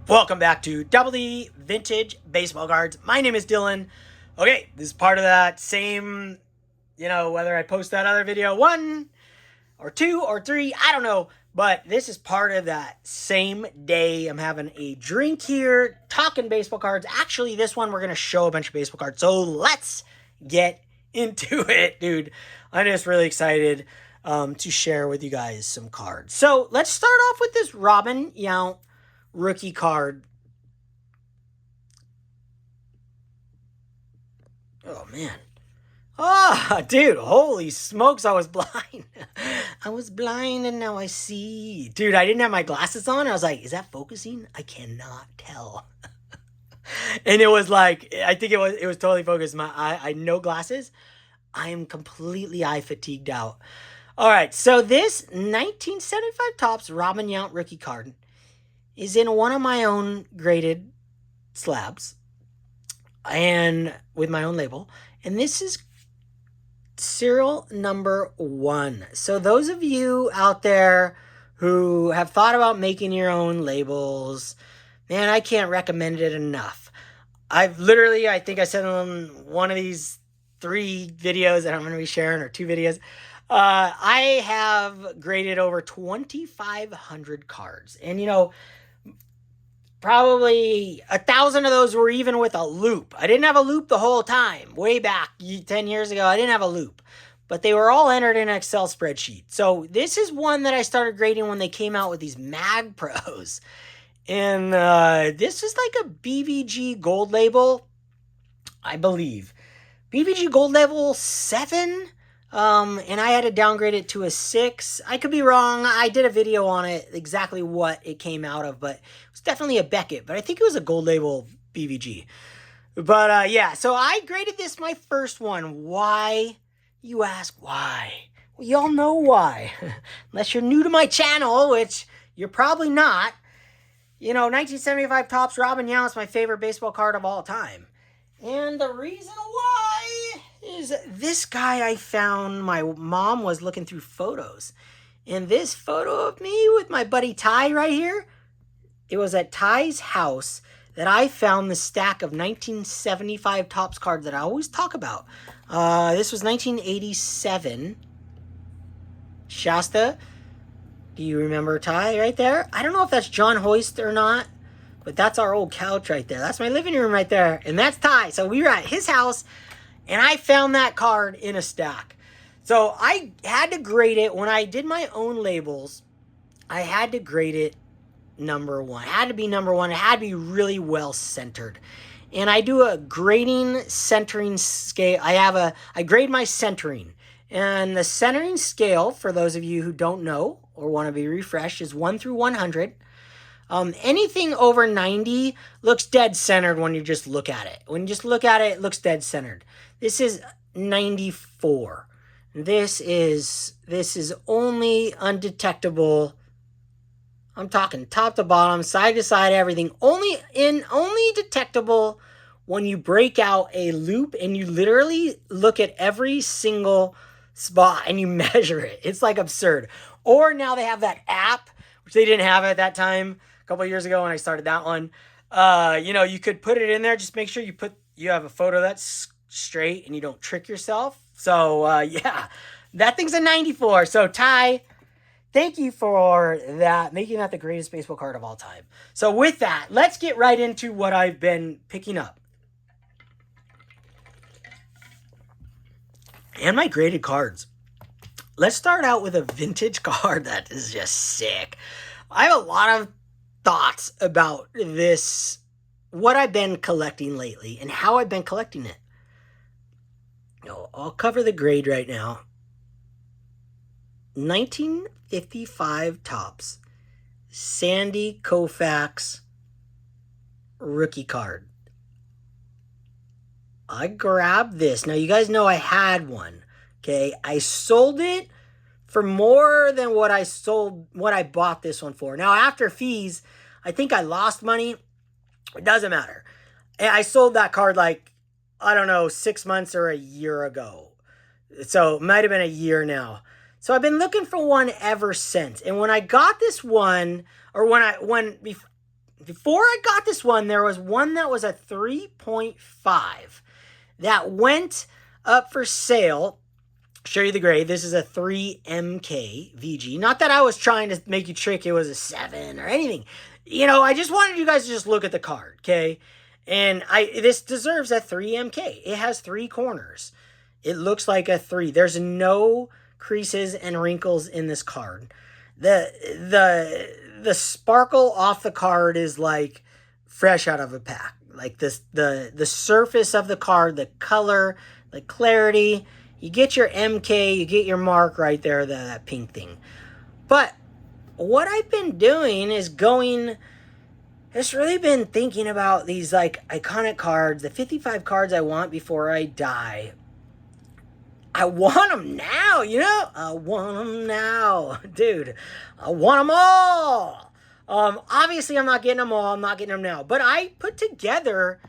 Welcome back to DoubleD Vintage Baseball Cards. My name is Dylan. Okay, this is part of that same, whether I post that other video 1 or 2 or 3, I don't know. But this is part of that same day. I'm having a drink here, talking baseball cards. Actually, this one we're going to show a bunch of baseball cards. So let's get into it, dude. I'm just really excited to share with you guys some cards. So let's start off with this Robin Yount rookie card. Oh, man. Oh, dude, holy smokes, I was blind. I was blind and now I see. Dude, I didn't have my glasses on. I was like, is that focusing? I cannot tell. And it was like, I think it was totally focused. I no glasses. I am completely eye fatigued out. All right, so this 1975 Topps Robin Yount rookie card is in one of my own graded slabs and with my own label. And this is serial number 1. So those of you out there who have thought about making your own labels, man, I can't recommend it enough. I think I said on one of these 3 videos that I'm going to be sharing, or 2 videos, I have graded over 2,500 cards. And, probably 1,000 of those were even with a loop. I didn't have a loop the whole time. Way back 10 years ago, I didn't have a loop. But they were all entered in an Excel spreadsheet. So this is one that I started grading when they came out with these Mag Pros. And this is like a BVG gold label, I believe. BVG gold level 7. And I had to downgrade it to a 6. I could be wrong. I did a video on it, exactly what it came out of, but it was definitely a Beckett, but I think it was a gold label BVG. But yeah, so I graded this my first one. Why? You ask why? Well, y'all know why. Unless you're new to my channel, which you're probably not. 1975 Topps Robin Yount is my favorite baseball card of all time. And the reason why is this guy I found. My mom was looking through photos. And this photo of me with my buddy Ty right here, it was at Ty's house that I found the stack of 1975 Topps cards that I always talk about. This was 1987. Shasta, do you remember Ty right there? I don't know if that's John Hoist or not, but that's our old couch right there. That's my living room right there. And that's Ty. So we were at his house, and I found that card in a stack. So I had to grade it. When I did my own labels, I had to grade it number 1. It had to be number 1. It had to be really well centered. And I do a grading centering scale. I grade my centering. And the centering scale, for those of you who don't know or want to be refreshed, is 1 through 100. Anything over 90 looks dead centered when you just look at it. When you just look at it, it looks dead centered. This is 94. This is only undetectable. I'm talking top to bottom, side to side, everything. Only detectable when you break out a loop and you literally look at every single spot and you measure it. It's like absurd. Or now they have that app, which they didn't have at that time. A couple of years ago when I started that one, you could put it in there. Just make sure you have a photo that's straight and you don't trick yourself. So yeah, that thing's a 94. So Ty, thank you for that, making that the greatest baseball card of all time. So with that, let's get right into what I've been picking up. And my graded cards. Let's start out with a vintage card that is just sick. I have a lot of thoughts about this, what I've been collecting lately and how I've been collecting it. I'll cover the grade right now. 1955 Topps Sandy Koufax rookie card. I grabbed this. Now, you guys know I had one. Okay, I sold it for more than what I bought this one for. Now, after fees, I think I lost money. It doesn't matter. I sold that card 6 months or a year ago. So it might have been a year now. So I've been looking for one ever since. And when I got this one, or before I got this one, there was one that was a 3.5 that went up for sale. Show you the grade. This is a 3MK VG. Not that I was trying to make you trick it was a 7 or anything. You know, I just wanted you guys to just look at the card, okay? And this deserves a 3MK. It has 3 corners. It looks like a 3. There's no creases and wrinkles in this card. The sparkle off the card is like fresh out of a pack. Like this, the surface of the card, the color, the clarity. You get your MK, you get your mark right there, that pink thing. But what I've been doing is just really been thinking about these like iconic cards, the 55 cards I want before I die. I want them now, you know? I want them now. Dude, I want them all. Obviously, I'm not getting them all. I'm not getting them now. But I put together,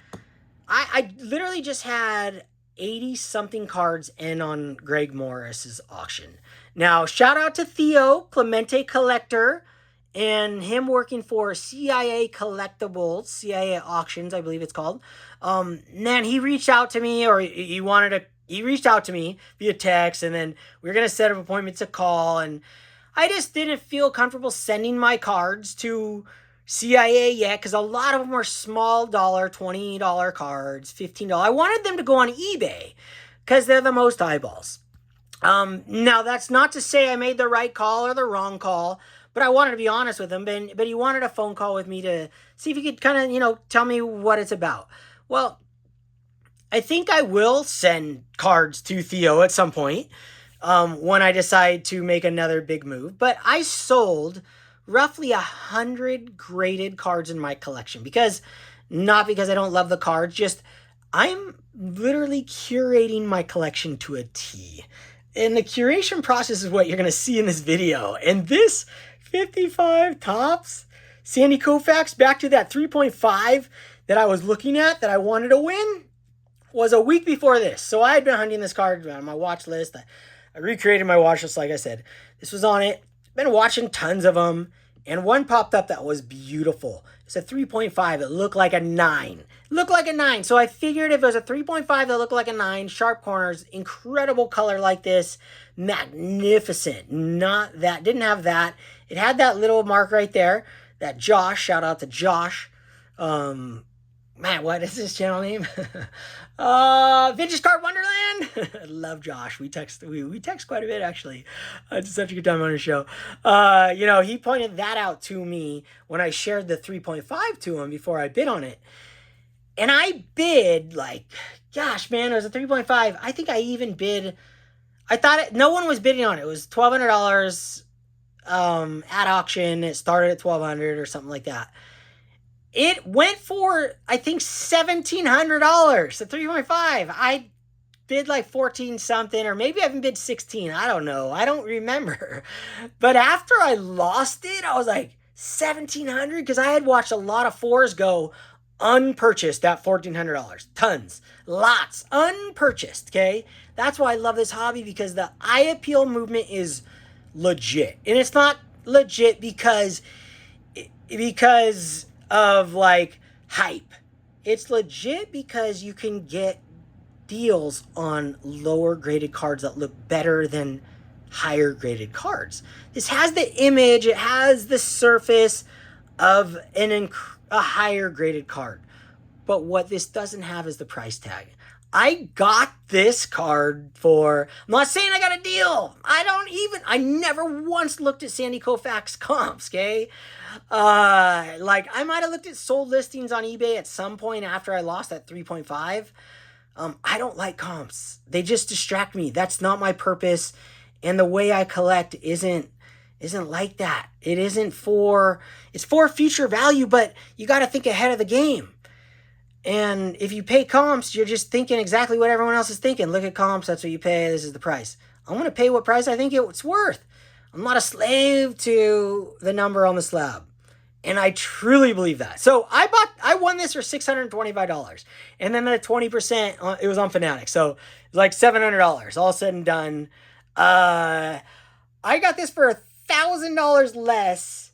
I literally just had 80-something cards in on Greg Morris's auction. Now, shout out to Theo, Clemente Collector, and him working for CIA Collectibles, CIA Auctions, I believe it's called. Man, he reached out to me, or he reached out to me via text, and then we were going to set up appointments to call, and I just didn't feel comfortable sending my cards to CIA yet, because a lot of them were small dollar, $20 cards, $15. I wanted them to go on eBay, because they're the most eyeballs. Now, that's not to say I made the right call or the wrong call, but I wanted to be honest with him, but he wanted a phone call with me to see if he could kind of, tell me what it's about. Well, I think I will send cards to Theo at some point when I decide to make another big move. But I sold roughly 100 graded cards in my collection not because I don't love the cards, just I'm literally curating my collection to a T. And the curation process is what you're going to see in this video. And this 55 Topps Sandy Koufax, back to that 3.5 that I was looking at that I wanted to win, was a week before this. So I had been hunting this card on my watch list. I recreated my watch list, like I said. This was on it. Been watching tons of them. And one popped up that was beautiful. It's a 3.5. It looked like a 9. So I figured if it was a 3.5 that looked like a 9, sharp corners, incredible color like this, magnificent. Didn't have that. It had that little mark right there. That Josh, shout out to Josh. Man, what is his channel name? Vintage Card Wonderland. I love Josh. We text quite a bit, actually. It's such a good time on his show. He pointed that out to me when I shared the 3.5 to him before I bid on it. And I bid gosh, man, it was a 3.5. I think I even bid, no one was bidding on it. It was $1,200 at auction. It started at $1,200 or something like that. It went for, I think, $1,700, a 3.5. I bid like 14 something, or maybe I even bid 16. I don't know. I don't remember. But after I lost it, I was like, 1,700? Because I had watched a lot of fours go unpurchased at $1,400. Tons. Lots. Unpurchased, okay? That's why I love this hobby, because the eye appeal movement is legit. And it's not legit because of hype. It's legit because you can get deals on lower graded cards that look better than higher graded cards. This has the image, it has the surface of a higher graded card. But what this doesn't have is the price tag. I got this card for, I'm not saying I got a deal. I never once looked at Sandy Koufax comps, okay? I might have looked at sold listings on eBay at some point after I lost that 3.5. I don't like comps. They just distract me. That's not my purpose. And the way I collect isn't like that. It's for future value, but you got to think ahead of the game. And if you pay comps, you're just thinking exactly what everyone else is thinking. Look at comps, that's what you pay, this is the price. I'm going to pay what price I think it's worth. I'm not a slave to the number on the slab. And I truly believe that. So I won this for $625. And then the 20%, it was on Fanatics. So it was like $700, all said and done. I got this for $1,000 less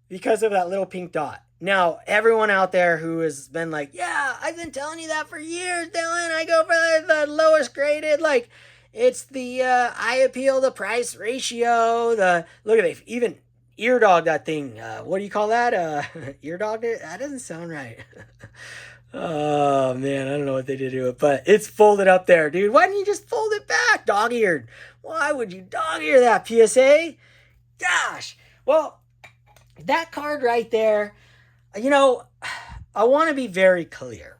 because of that little pink dot. Now, everyone out there who has been like, yeah, I've been telling you that for years, Dylan. I go for the lowest graded. Like, it's the eye appeal, the price ratio. Look at it, even ear dog that thing. What do you call that? Ear dog? That doesn't sound right. Oh man, I don't know what they did to it, but it's folded up there, dude. Why didn't you just fold it back, dog-eared? Why would you dog-ear that, PSA? Gosh. Well, that card right there. I want to be very clear.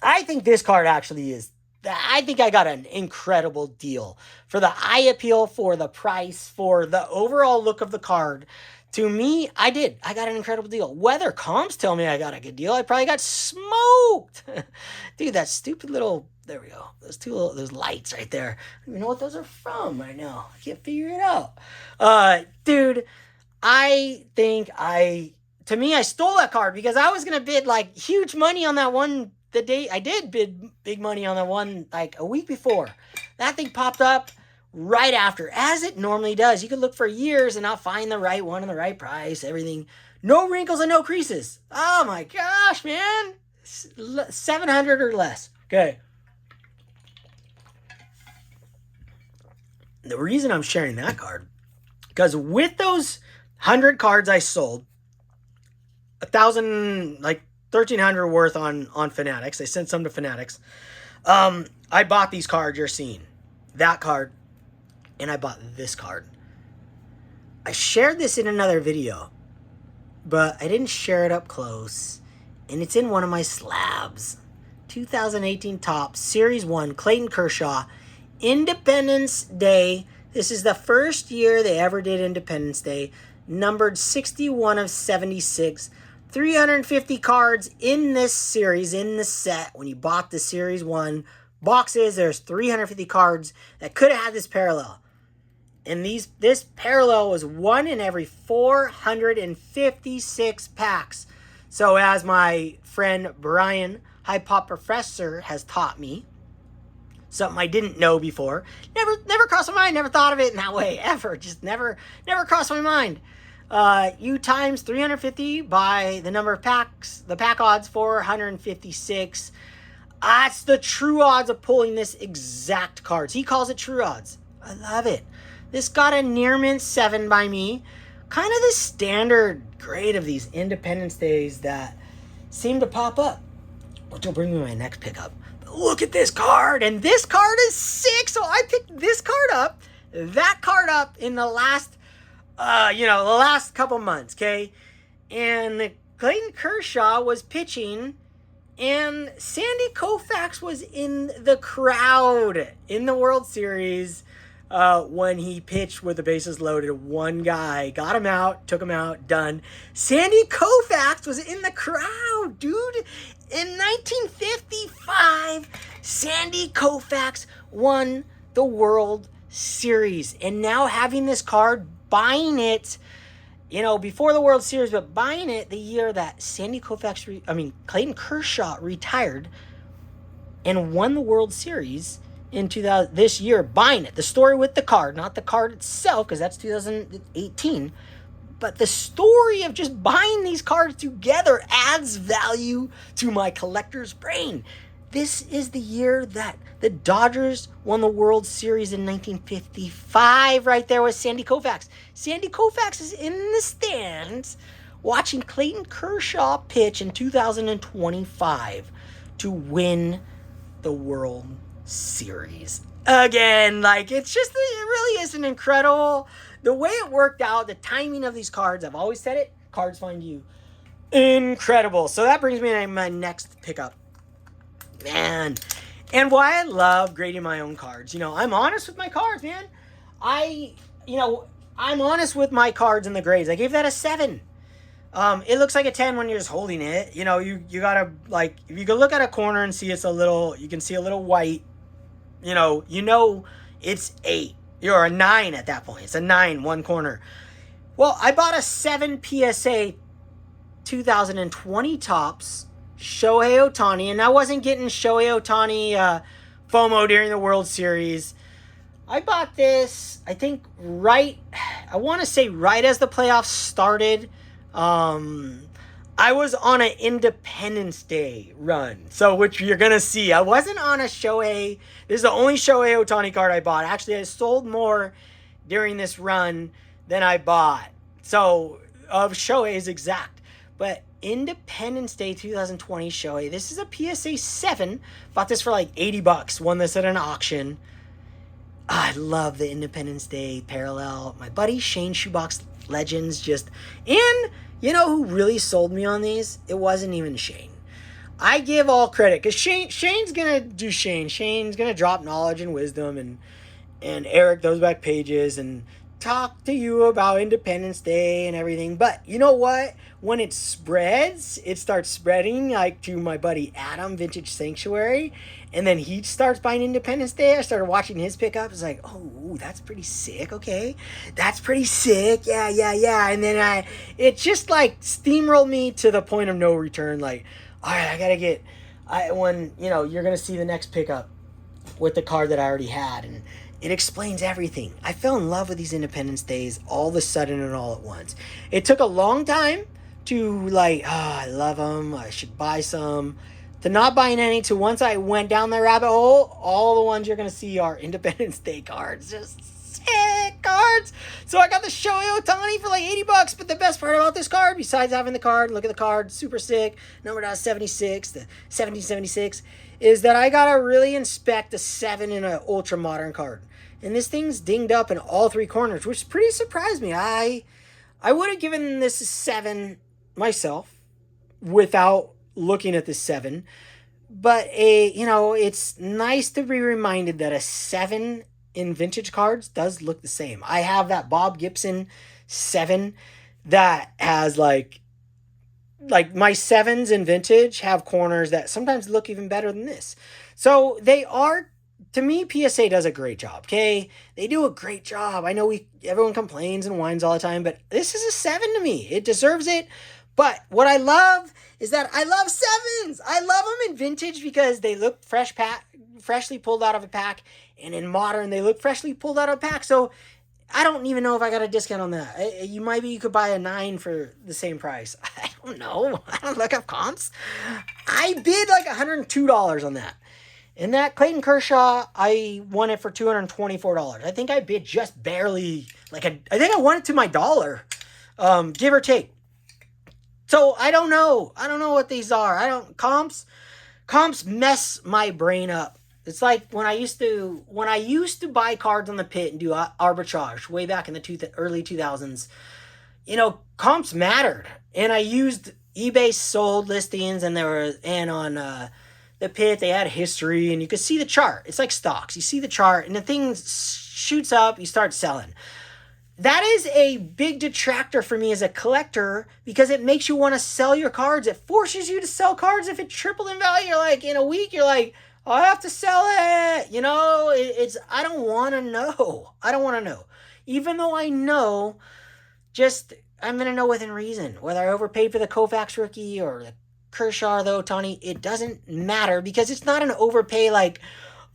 I think this card actually is, I think I got an incredible deal for the eye appeal, for the price, for the overall look of the card. To me, I did. I got an incredible deal. Whether comps tell me I got a good deal, I probably got smoked. Dude, that stupid little, there we go. Those lights right there. I don't even know what those are from right now. I can't figure it out. Dude, I think to me, I stole that card because I was going to bid like huge money on that one the day. I did bid big money on that one like a week before. That thing popped up right after, as it normally does. You could look for years and not find the right one and the right price, everything. No wrinkles and no creases. Oh my gosh, man. 700 or less. Okay. The reason I'm sharing that card, because with those 100 cards I sold, 1,000, like 1,300 worth on Fanatics. I sent some to Fanatics. I bought these cards you're seeing. That card. And I bought this card. I shared this in another video, but I didn't share it up close. And it's in one of my slabs. 2018 Topps, Series 1, Clayton Kershaw, Independence Day. This is the first year they ever did Independence Day. Numbered 61 of 76. 350 cards in this series, in the set. When you bought the Series 1 boxes, there's 350 cards that could have had this parallel. And this parallel was one in every 456 packs. So as my friend Brian, High Pop Professor, has taught me, something I didn't know before, never crossed my mind, never thought of it in that way, ever. Just never crossed my mind. You times 350 by the number of packs, the pack odds 456. That's the true odds of pulling this exact cards. He calls it true odds. I love it. This got a near mint 7 by me. Kind of the standard grade of these Independence Days that seem to pop up. Which will bring me my next pickup. But look at this card. And this card is sick. So I picked this card up, that card up in the last the last couple months, okay? And Clayton Kershaw was pitching, and Sandy Koufax was in the crowd in the World Series when he pitched with the bases loaded. One guy got him out, took him out, done. Sandy Koufax was in the crowd, dude. In 1955, Sandy Koufax won the World Series. And now having this card, buying it, before the World Series, but buying it the year that Clayton Kershaw retired and won the World Series in 2000. This year, buying it. The story with the card, not the card itself, because that's 2018. But the story of just buying these cards together adds value to my collector's brain. This is the year that the Dodgers won the World Series in 1955, right there with Sandy Koufax. Sandy Koufax is in the stands watching Clayton Kershaw pitch in 2025 to win the World Series. Again, it really is an incredible, the way it worked out, the timing of these cards, I've always said it, cards find you. Incredible. So that brings me to my next pickup. Man, and why I love grading my own cards. I'm honest with my cards, man. I'm honest with my cards and the grades. I gave that a 7. It looks like a 10 when you're just holding it. You gotta, if you can look at a corner and see you can see a little white, it's 8. You're a 9 at that point. It's a 9, one corner. Well, I bought a 7 PSA 2020 Topps Shohei Ohtani, and I wasn't getting Shohei Ohtani FOMO during the World Series. I bought this, I think, right as the playoffs started. I was on an Independence Day run, so which you're gonna see. I wasn't on a Shohei. This is the only Shohei Ohtani card I bought. Actually, I sold more during this run than I bought. So of Shohei's exact, but Independence Day 2020 Shohei. This is a PSA 7. Bought this for like $80. Won this at an auction. I love the Independence Day parallel. My buddy Shane Shoebox Legends just, and you know who really sold me on these? It wasn't even Shane. I give all credit because Shane's gonna do Shane. Shane's gonna drop knowledge and wisdom, and Eric those back pages and talk to you about Independence Day and everything. But you know what? When it spreads, it starts spreading like to my buddy Adam, Vintage Sanctuary. And then he starts buying Independence Day. I started watching his pickup. It's like, oh, that's pretty sick. Okay. That's pretty sick. Yeah. And then it just like steamrolled me to the point of no return. Like, all right, I got to get, when, you know, you're going to see the next pickup with the card that I already had. And it explains everything. I fell in love with these Independence Days all of a sudden and all at once. It took a long time to like, I love them. I should buy some. To not buying any, to once I went down the rabbit hole, all the ones you're going to see are Independence Day cards. Just sick cards. So I got the Shohei Ohtani for like $80. But the best part about this card, besides having the card, look at the card, super sick, numbered out 76, the 1776, is that I got to really inspect a 7 in an ultra modern card. And this thing's dinged up in all three corners, which pretty surprised me. I would have given this a 7 myself without looking at the 7. But it's nice to be reminded that a 7 in vintage cards does look the same. I have that Bob Gibson 7 that has like my 7s in vintage have corners that sometimes look even better than this. So they are, to me, PSA does a great job, okay? They do a great job. I know everyone complains and whines all the time, but this is a 7 to me. It deserves it. But what I love is that I love 7s. I love them in vintage because they look freshly pulled out of a pack. And in modern, they look freshly pulled out of a pack. So I don't even know if I got a discount on that. You could buy a 9 for the same price. I don't know. I don't look up comps. I bid like $102 on that. And that Clayton Kershaw, I won it for $224. I think I bid just barely, I think I won it to my dollar, give or take. So I don't know. I don't know what these are. Comps mess my brain up. It's like when I used to buy cards on the pit and do arbitrage way back in the early 2000s. Comps mattered, and I used eBay sold listings, and on the pit they had history, and you could see the chart. It's like stocks. You see the chart, and the thing shoots up. You start selling. That is a big detractor for me as a collector because it makes you want to sell your cards. It forces you to sell cards. If it tripled in value, you're like, in a week, you're like, oh, I have to sell it. I don't want to know. I don't want to know. Even though I know, I'm going to know within reason. Whether I overpaid for the Koufax rookie or the Kershaw or the Ohtani, it doesn't matter because it's not an overpay like,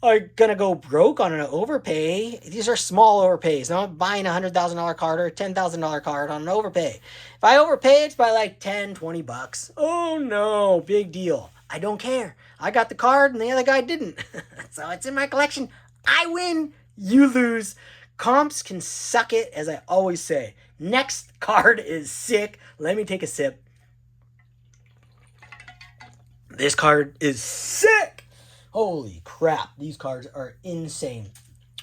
are going to go broke on an overpay. These are small overpays. I'm not buying a $100,000 card or a $10,000 card on an overpay. If I overpay, it's by like $10, $20. Oh no, big deal. I don't care. I got the card and the other guy didn't. So it's in my collection. I win, you lose. Comps can suck it, as I always say. Next card is sick. Let me take a sip. This card is sick. Holy crap, these cards are insane.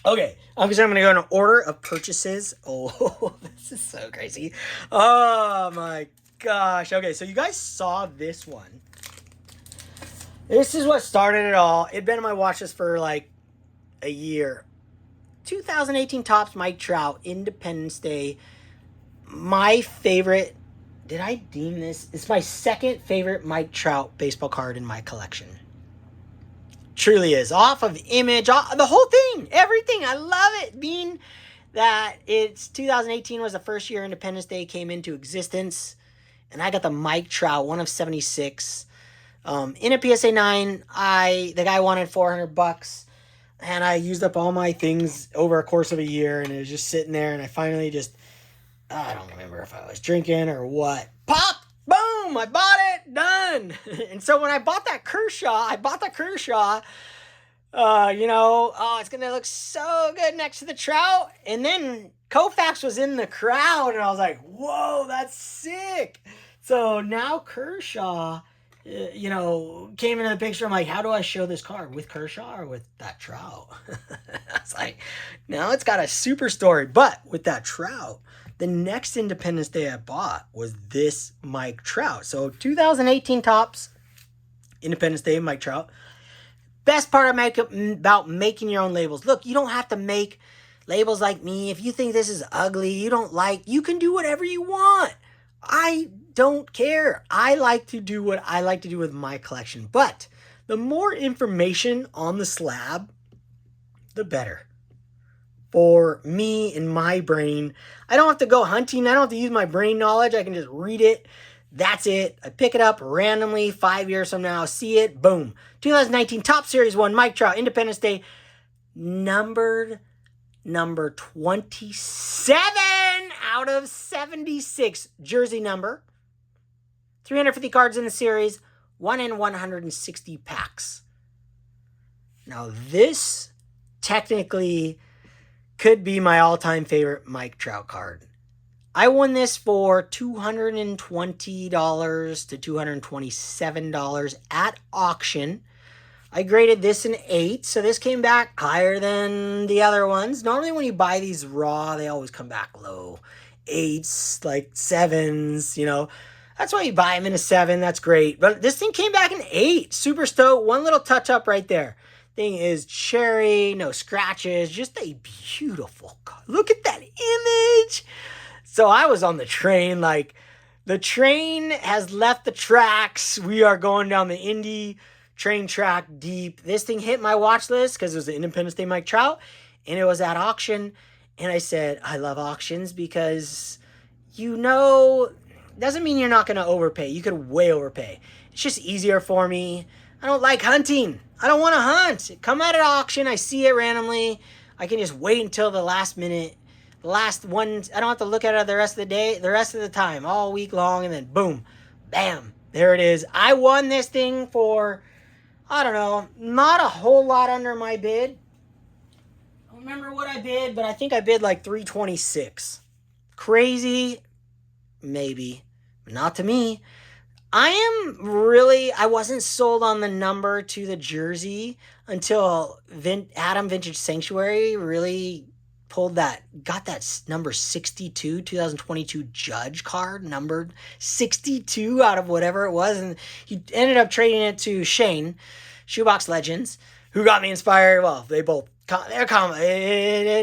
Okay, obviously I'm going to go in order of purchases. Oh, this is so crazy. Oh my gosh. Okay, so you guys saw this one. This is what started it all. It'd been on my watch list for like a year. 2018 Topps Mike Trout, Independence Day. My favorite, did I deem this? It's my second favorite Mike Trout baseball card in my collection. Truly is. Off of image, the whole thing, everything. I love it. Being that it's 2018 was the first year Independence Day came into existence. And I got the Mike Trout, 1 of 76. In a PSA 9, the guy wanted $400. And I used up all my things over a course of a year. And it was just sitting there. And I finally I don't remember if I was drinking or what. Pop! Boom! boom, I bought it, done. And so when I bought that Kershaw, it's going to look so good next to the Trout. And then Koufax was in the crowd, and I was like, whoa, that's sick. So now Kershaw, came into the picture. I'm like, how do I show this card? With Kershaw or with that Trout? I was like, now it's got a super story. But with that Trout, the next Independence Day I bought was this Mike Trout. So 2018 Topps, Independence Day, Mike Trout. Best part about making your own labels. Look, you don't have to make labels like me. If you think this is ugly, you can do whatever you want. I don't care. I like to do what I like to do with my collection. But the more information on the slab, the better. For me and my brain, I don't have to go hunting. I don't have to use my brain knowledge. I can just read it. That's it. I pick it up randomly 5 years from now, see it, boom. 2019 Topps Series 1, Mike Trout, Independence Day, number 27 out of 76 jersey number. 350 cards in the series, 1 in 160 packs. Now this technically could be my all-time favorite Mike Trout card. I won this for $220 to $227 at auction. I graded this an 8, so this came back higher than the other ones. Normally when you buy these raw, they always come back low. 8s, like 7s, That's why you buy them in a 7, that's great. But this thing came back an 8. Super stoked, one little touch-up right there. Thing is cherry, no scratches, just a beautiful card. Look at that image. So I was on the train, like the train has left the tracks. We are going down the Indy train track deep. This thing hit my watch list because it was the Independence Day Mike Trout, and it was at auction. And I said, I love auctions because, doesn't mean you're not going to overpay. You could way overpay. It's just easier for me. I don't like hunting. I don't want to hunt. Come at an auction. I see it randomly. I can just wait until the last minute. The last one, I don't have to look at it the rest of the day, the rest of the time, all week long, and then boom, bam, there it is. I won this thing for, I don't know, not a whole lot under my bid. I don't remember what I bid, but I think I bid like $326. Crazy, maybe, but not to me. I wasn't sold on the number to the jersey until Adam Vintage Sanctuary really got that number 62, 2022 Judge card, numbered 62 out of whatever it was. And he ended up trading it to Shane, Shoebox Legends, who got me inspired. Well, it's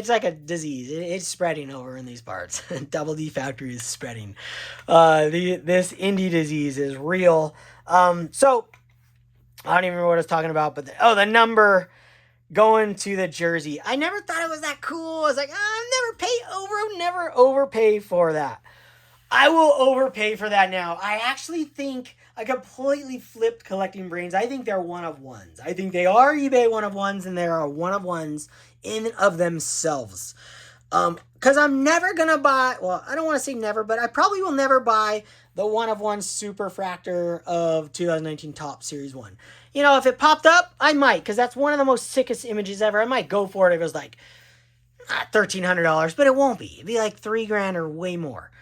like a disease. It's spreading over in these parts. DoubleD Factory is spreading. This indie disease is real. So I don't even remember what I was talking about, but the number going to the jersey. I never thought it was that cool. I was like, I'll never overpay for that. I will overpay for that now. I actually think I completely flipped collecting brains. I think they're one of ones. I think they are eBay one of ones, and they are one of ones in and of themselves. Because I'm never going to buy, well, I don't want to say never, but I probably will never buy the one of one Super Fractor of 2019 Topps Series 1. If it popped up, I might, because that's one of the most sickest images ever. I might go for it if it was like $1,300, but it won't be. It'd be like $3,000 or way more.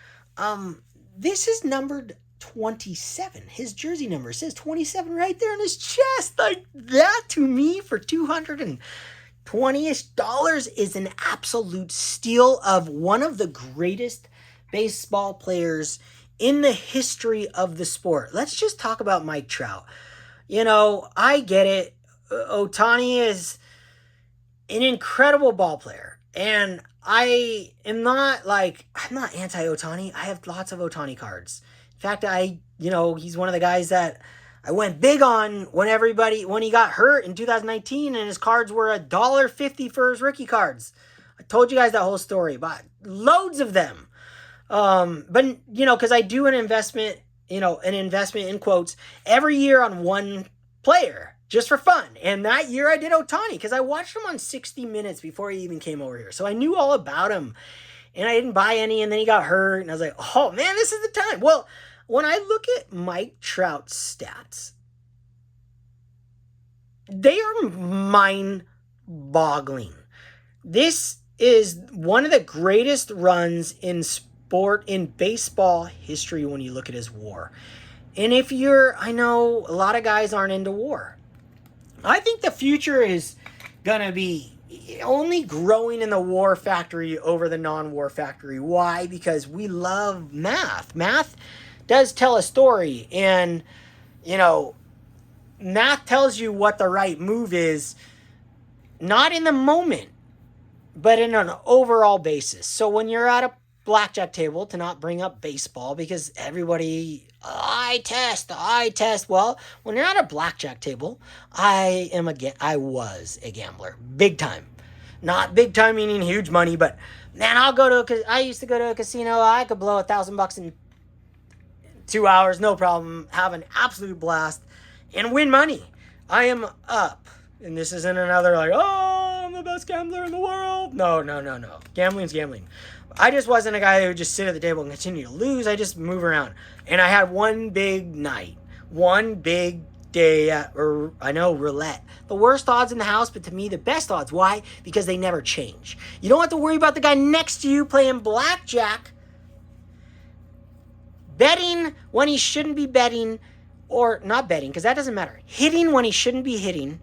This is numbered 27. His jersey number says 27 right there on his chest. Like that to me for $220-ish is an absolute steal of one of the greatest baseball players in the history of the sport. Let's just talk about Mike Trout. I get it. Ohtani is an incredible ball player. And I'm not anti-Ohtani. I have lots of Ohtani cards. In fact, he's one of the guys that I went big on when he got hurt in 2019 and his cards were $1.50 for his rookie cards. I told you guys that whole story, but loads of them. But because I do an investment in quotes every year on one player just for fun. And that year I did Ohtani because I watched him on 60 Minutes before he even came over here. So I knew all about him and I didn't buy any, and then he got hurt and I was like, oh man, this is the time. Well, when I look at Mike Trout's stats, they are mind-boggling. This is one of the greatest runs in baseball history when you look at his WAR. And I know a lot of guys aren't into WAR. I think the future is going to be only growing in the WAR factory over the non-WAR factory. Why? Because we love math. Math does tell a story, and, math tells you what the right move is, not in the moment, but in an overall basis. So when you're at a blackjack table, to not bring up baseball because everybody, eye test. Well, when you're at a blackjack table, I was a gambler, big time. Not big time meaning huge money, but man, I used to go to a casino. I could blow $1,000 in 2 hours, no problem. Have an absolute blast and win money. I am up. And this isn't another I'm the best gambler in the world. No. Gambling's gambling. I just wasn't a guy who would just sit at the table and continue to lose. I just move around. And I had one big night. One big day at, roulette. The worst odds in the house, but to me, the best odds. Why? Because they never change. You don't have to worry about the guy next to you playing blackjack, betting when he shouldn't be betting, or not betting, because that doesn't matter. Hitting when he shouldn't be hitting,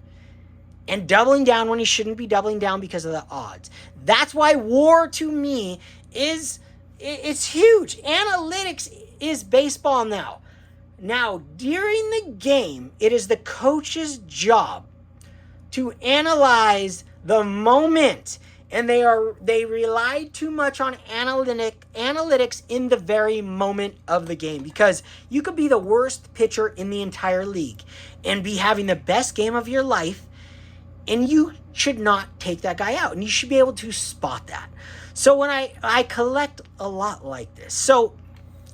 and doubling down when he shouldn't be doubling down because of the odds. That's why WAR, to me, it's huge. Analytics is baseball now. Now, during the game, it is the coach's job to analyze the moment. And they rely too much on analytics in the very moment of the game, because you could be the worst pitcher in the entire league and be having the best game of your life, and you should not take that guy out, and you should be able to spot that. So when I collect a lot like this. So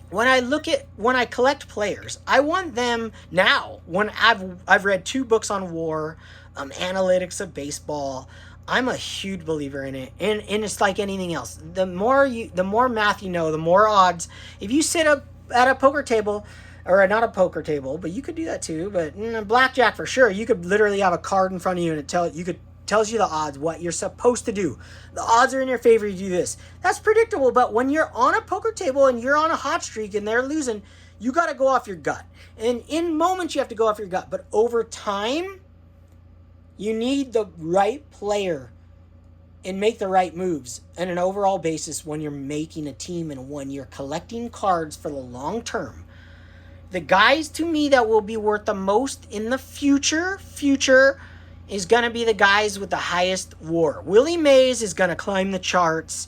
when I collect players, I want them now, when I've read 2 books on WAR, analytics of baseball. I'm a huge believer in it, and it's like anything else. The more math you know, the more odds. If you sit up at a poker table, or not a poker table, but you could do that too, but blackjack for sure, you could literally have a card in front of you and it tells you the odds, what you're supposed to do. The odds are in your favor, you do this. That's predictable, but when you're on a poker table and you're on a hot streak and they're losing, you got to go off your gut. And in moments you have to go off your gut, but over time, you need the right player and make the right moves on an overall basis when you're making a team and when you're collecting cards for the long term. The guys, to me, that will be worth the most in the future is going to be the guys with the highest WAR. Willie Mays is going to climb the charts.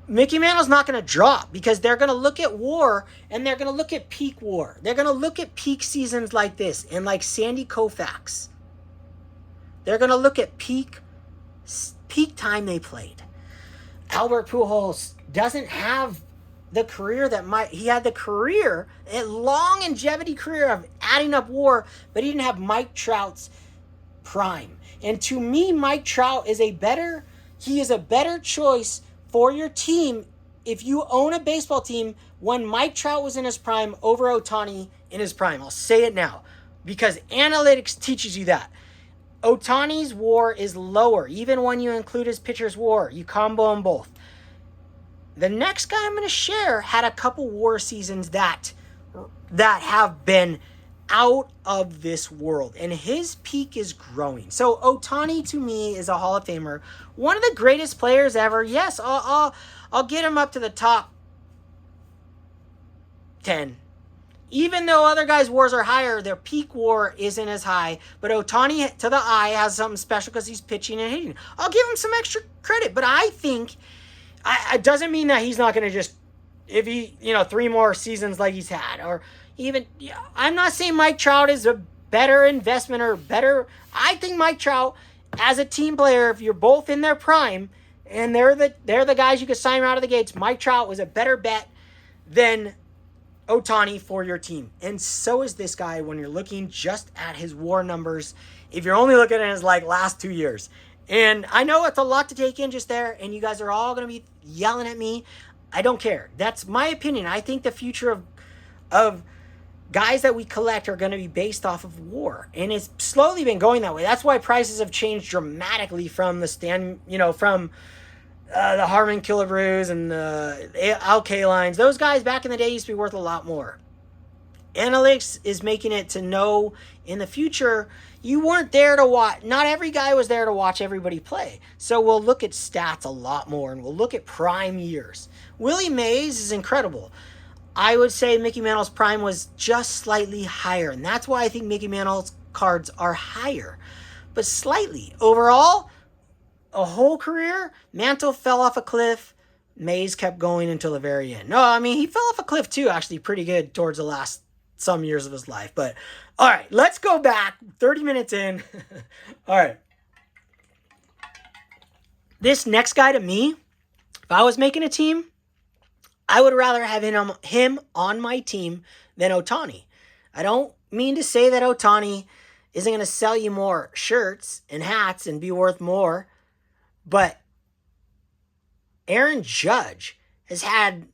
Mickey Mantle's not going to drop, because they're going to look at WAR and they're going to look at peak WAR. They're going to look at peak seasons like this and like Sandy Koufax. They're going to look at peak time they played. Albert Pujols doesn't have the career he had a long longevity career of adding up WAR, but he didn't have Mike Trout's prime. And to me, Mike Trout is a better choice for your team if you own a baseball team when Mike Trout was in his prime over Ohtani in his prime. I'll say it now, because analytics teaches you that. Ohtani's WAR is lower, even when you include his pitcher's WAR. You combo them both. The next guy I'm going to share had a couple WAR seasons that have been out of this world, and his peak is growing. So Ohtani, to me, is a Hall of Famer, one of the greatest players ever. Yes, I'll get him up to the top 10. Even though other guys' WARs are higher, their peak WAR isn't as high. But Ohtani, to the eye, has something special because he's pitching and hitting. I'll give him some extra credit, but I think it doesn't mean that he's not going to just, if he, 3 more seasons like he's had, or even, I'm not saying Mike Trout is a better investment or better. I think Mike Trout, as a team player, if you're both in their prime and they're the guys you could sign right out of the gates, Mike Trout was a better bet than Ohtani for your team. And so is this guy when you're looking just at his WAR numbers, if you're only looking at his last 2 years. And I know it's a lot to take in just there, and you guys are all going to be yelling at me. I don't care. That's my opinion. I think the future of guys that we collect are going to be based off of WAR, and it's slowly been going that way. That's why prices have changed dramatically from from the Harmon Killebrews and the LK lines. Those guys back in the day used to be worth a lot more. Analytics is making it to know in the future you weren't there to watch. Not every guy was there to watch everybody play. So we'll look at stats a lot more, and we'll look at prime years. Willie Mays is incredible. I would say Mickey Mantle's prime was just slightly higher, and that's why I think Mickey Mantle's cards are higher. But slightly. Overall, a whole career, Mantle fell off a cliff. Mays kept going until the very end. No, I mean, he fell off a cliff too, actually, pretty good towards the last some years of his life. But, all right, let's go back. 30 minutes in. All right. This next guy to me, if I was making a team, I would rather have him on my team than Ohtani. I don't mean to say that Ohtani isn't going to sell you more shirts and hats and be worth more, but Aaron Judge has had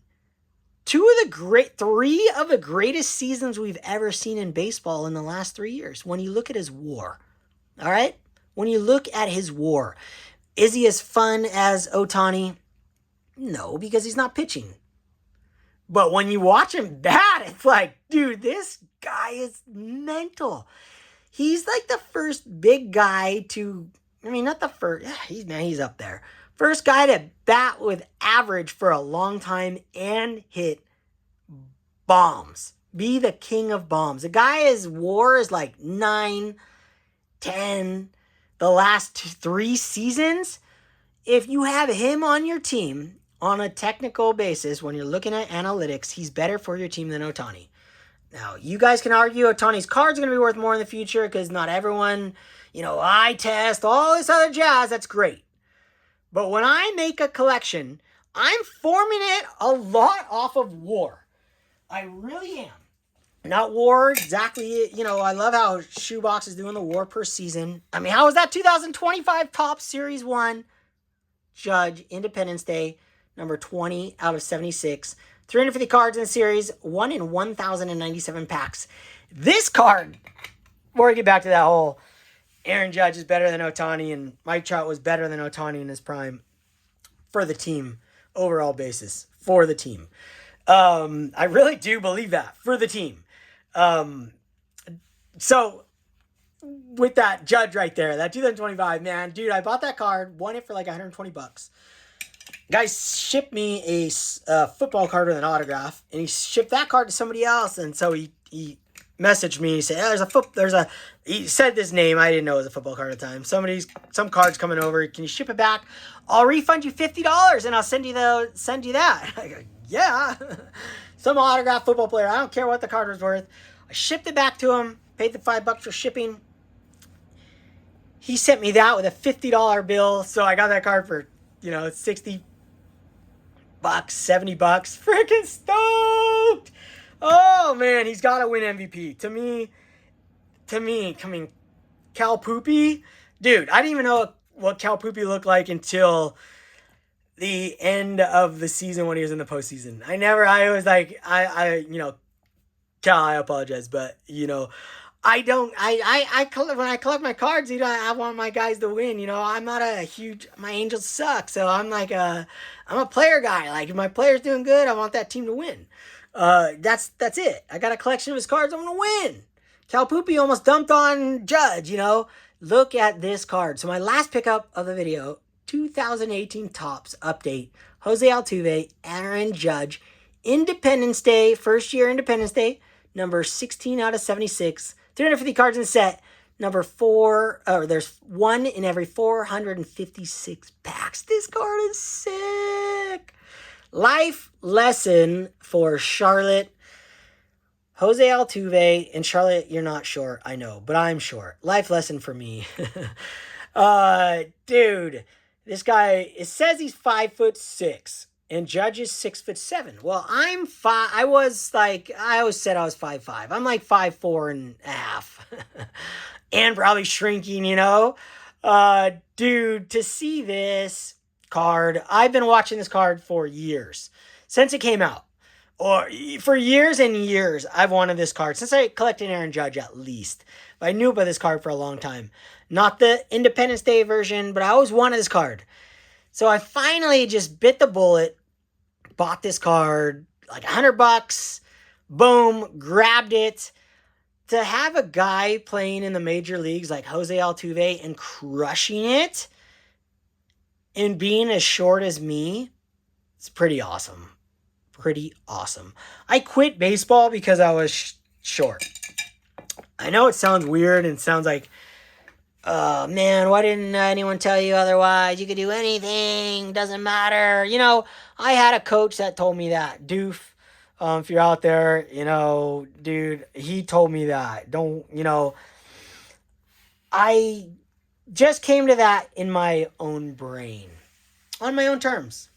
three of the greatest seasons we've ever seen in baseball in the last 3 years. When you look at his WAR, all right? When you look at his WAR, is he as fun as Ohtani? No, because he's not pitching. But when you watch him bat, it's like, dude, this guy is mental. He's like the first big guy to, I mean, not the first, he's up there. First guy to bat with average for a long time and hit bombs. Be the king of bombs. The guy's WAR is like 9, 10, the last 3 seasons. If you have him on your team, on a technical basis, when you're looking at analytics, he's better for your team than Ohtani. Now, you guys can argue Ohtani's card's going to be worth more in the future because not everyone, eye test, all this other jazz. That's great. But when I make a collection, I'm forming it a lot off of WAR. I really am. Not WAR exactly, I love how Shoebox is doing the WAR per season. I mean, how was that 2025 Topps Series 1 Judge Independence Day? Number 20 out of 76. 350 cards in the series. 1 in 1,097 packs. This card, before we get back to that whole Aaron Judge is better than Ohtani and Mike Trout was better than Ohtani in his prime for the team, overall basis, for the team. I really do believe that, for the team. So, with that Judge right there, that 2025, man, dude, I bought that card, won it for like $120. Guys shipped me a football card with an autograph, and he shipped that card to somebody else, and so he messaged me. He said, he said this name. I didn't know it was a football card at the time. Some card's coming over. Can you ship it back? I'll refund you $50, and I'll send you that. I go, yeah. Some autographed football player. I don't care what the card was worth. I shipped it back to him, paid the $5 for shipping. He sent me that with a $50 bill, so I got that card for, $60, $70. Freaking stoked! Oh man, he's got to win MVP. To me, Cal Poopy, dude, I didn't even know what Cal Poopy looked like until the end of the season when he was in the postseason. Cal, I apologize, but when I collect my cards, I want my guys to win. I'm not my Angels suck, so I'm a player guy. Like if my player's doing good, I want that team to win. That's it. I got a collection of his cards. I'm gonna win. Cal Poopy almost dumped on Judge. Look at this card. So my last pickup of the video, 2018 Topps update. Jose Altuve, Aaron Judge, Independence Day, first year Independence Day, number 16 out of 76. 350 cards in the set. Number 4, there's 1 in every 456 packs. This card is sick. Life lesson for Charlotte. Jose Altuve, and Charlotte, you're not short, I know, but I'm short. Life lesson for me. Dude, this guy, it says he's 5'6", and Judge is 6'7". Well, I always said I was 5'5". I'm like 5'4.5", and probably shrinking. Dude, to see this card, I've been watching this card for years since it came out. or for years and years, I've wanted this card since I collected Aaron Judge at least. I knew about this card for a long time. Not the Independence Day version, but I always wanted this card. So I finally just bit the bullet, bought this card, like $100. Boom, grabbed it. To have a guy playing in the major leagues like Jose Altuve and crushing it and being as short as me, it's pretty awesome. Pretty awesome. I quit baseball because I was short. I know it sounds weird and sounds like, oh man, why didn't anyone tell you otherwise? You could do anything, doesn't matter. You know, I had a coach that told me that. Doof, if you're out there, you know, dude, he told me that. Don't, you know, I just came to that in my own brain, on my own terms.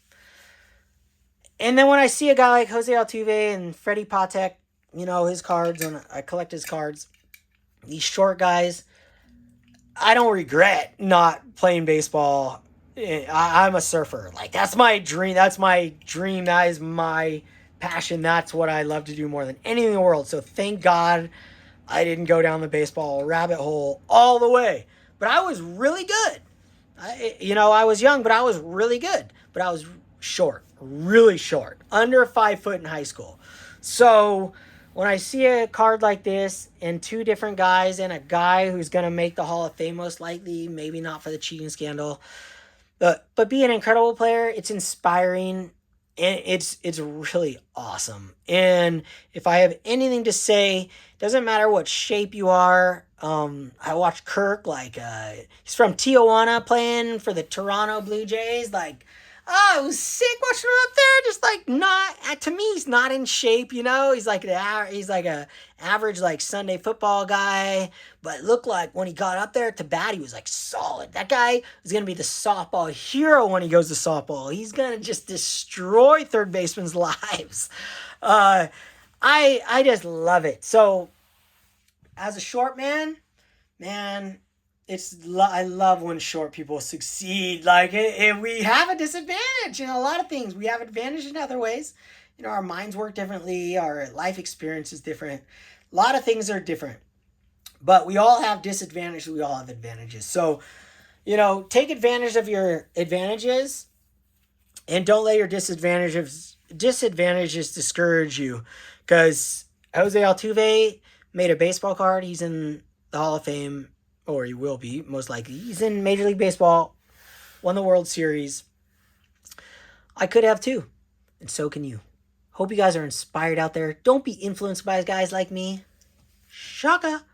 And then when I see a guy like Jose Altuve and Freddie Patek, you know, his cards, and I collect his cards, these short guys, I don't regret not playing baseball. I'm a surfer. Like, that's my dream. That's my dream. That is my passion. That's what I love to do more than anything in the world. So thank God I didn't go down the baseball rabbit hole all the way. But I was really good. I was young, but I was really good. But I was short, really short, under 5 foot in high school. So when I see a card like this and two different guys and a guy who's going to make the Hall of Fame most likely, maybe not for the cheating scandal, but be an incredible player, it's inspiring, and it's really awesome. And if I have anything to say, doesn't matter what shape you are. I watched Kirk, he's from Tijuana playing for the Toronto Blue Jays, oh, it was sick watching him up there. Just not, to me, he's not in shape, you know. He's like a average Sunday football guy, but it looked like when he got up there to bat, he was solid. That guy is gonna be the softball hero when he goes to softball. He's gonna just destroy third basemen's lives. I just love it. So, as a short man. I love when short people succeed. We have a disadvantage in a lot of things. We have advantage in other ways. You know, our minds work differently. Our life experience is different. A lot of things are different. But we all have disadvantages. We all have advantages. So, you know, take advantage of your advantages and don't let your disadvantages discourage you. Because Jose Altuve made a baseball card. He's in the Hall of Fame. Or he will be, most likely. He's in Major League Baseball, won the World Series. I could have too, and so can you. Hope you guys are inspired out there. Don't be influenced by guys like me. Shaka.